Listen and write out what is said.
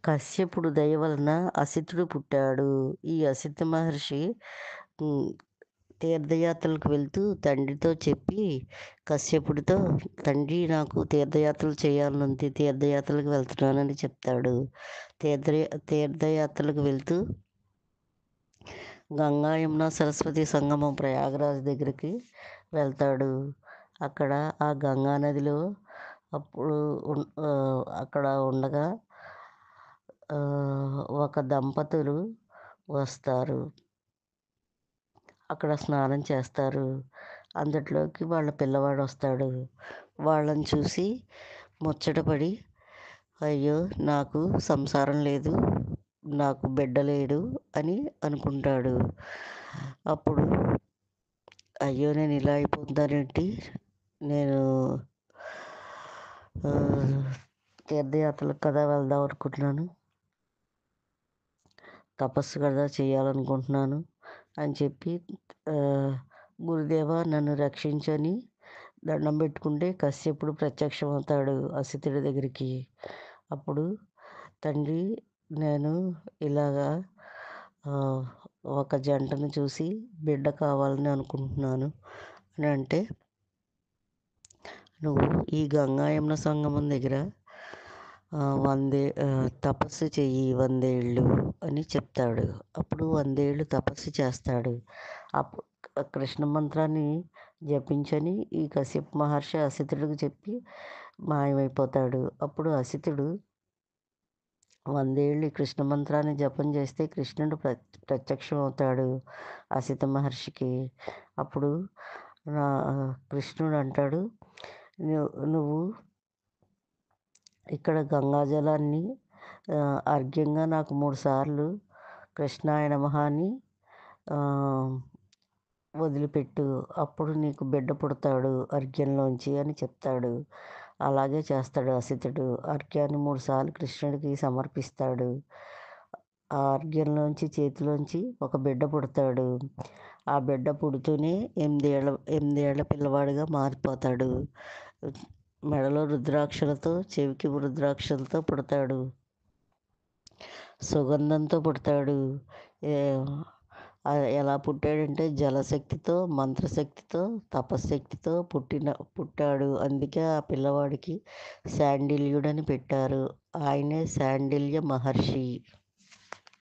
కశ్యపుడు దయ వలన అసితుడు పుట్టాడు. ఈ అసిత మహర్షి హ్మ్, తీర్థయాత్రలకు వెళ్తూ తండ్రితో చెప్పి కశ్యపుడితో, తండ్రి నాకు తీర్థయాత్రలు చేయాలనుంది, తీర్థయాత్రలకు వెళ్తున్నానని చెప్తాడు. తీర్థయాత్రలకు వెళ్తూ గంగా యమున సరస్వతి సంగమం ప్రయాగరాజ్ దగ్గరికి వెళ్తాడు. అక్కడ ఆ గంగా నదిలో అప్పుడు అక్కడ ఉండగా ఒక దంపతులు వస్తారు. అక్కడ స్నానం చేస్తారు. అందుట్లోకి వాళ్ళ పిల్లవాడొస్తాడు. వాళ్ళని చూసి ముచ్చటపడి, అయ్యో! నాకు సంసారం లేదు, నాకు బిడ్డ లేడు అని అనుకుంటాడు. అప్పుడు అయ్యో! నేను ఇలా అయిపోతున్నానేంటి? నేను తీర్థయాత్రలకు కదా వెళ్దాం అనుకుంటున్నాను. తపస్సు కదా చేయాలనుకుంటున్నాను అని చెప్పి గురుదేవా నన్ను రక్షించని దండం పెట్టుకుంటే కశ్యపుడు ప్రత్యక్షమవుతాడు అసితుడి దగ్గరికి. అప్పుడు తండ్రి, నేను ఇలాగా ఒక జంటను చూసి బిడ్డ కావాలని అనుకుంటున్నాను అని అంటే, నువ్వు ఈ గంగా యమున సంగమం దగ్గర తపస్సు చెయ్యి 100 ఏళ్ళు అని చెప్తాడు. అప్పుడు 100 ఏళ్ళు తపస్సు చేస్తాడు. కృష్ణ మంత్రాన్ని జపించని ఈ కశ్యప మహర్షి అసితుడికి చెప్పి మాయమైపోతాడు. అప్పుడు అసితుడు 100 ఏళ్ళు ఈ కృష్ణ మంత్రాన్ని జపం చేస్తే కృష్ణుడు ప్రత్యక్షం అవుతాడు అసిత మహర్షికి. అప్పుడు కృష్ణుడు అంటాడు, నువ్వు ఇక్కడ గంగాజలాన్ని అర్ఘ్యంగా నాకు 3 సార్లు కృష్ణాయ నమః అని వదిలిపెట్టు, అప్పుడు నీకు బిడ్డ పుడతాడు అర్ఘ్యంలోంచి అని చెప్తాడు. అలాగే చేస్తాడు అసితుడు. అర్ఘ్యాన్ని 3 సార్లు కృష్ణుడికి సమర్పిస్తాడు. ఆ అర్ఘ్యంలోంచి చేతిలోంచి ఒక బిడ్డ పుడతాడు. ఆ బిడ్డ పుడుతూనే 8 ఏళ్ల పిల్లవాడిగా మారిపోతాడు. మెడలో రుద్రాక్షలతో, చెవికి రుద్రాక్షలతో పుడతాడు. సుగంధంతో పుడతాడు. ఎలా పుట్టాడంటే జలశక్తితో, మంత్రశక్తితో, తపశ్శక్తితో పుట్టాడు. అందుకే ఆ పిల్లవాడికి శాండిల్యుడని పెట్టారు. ఆయనే శాండిల్య మహర్షి.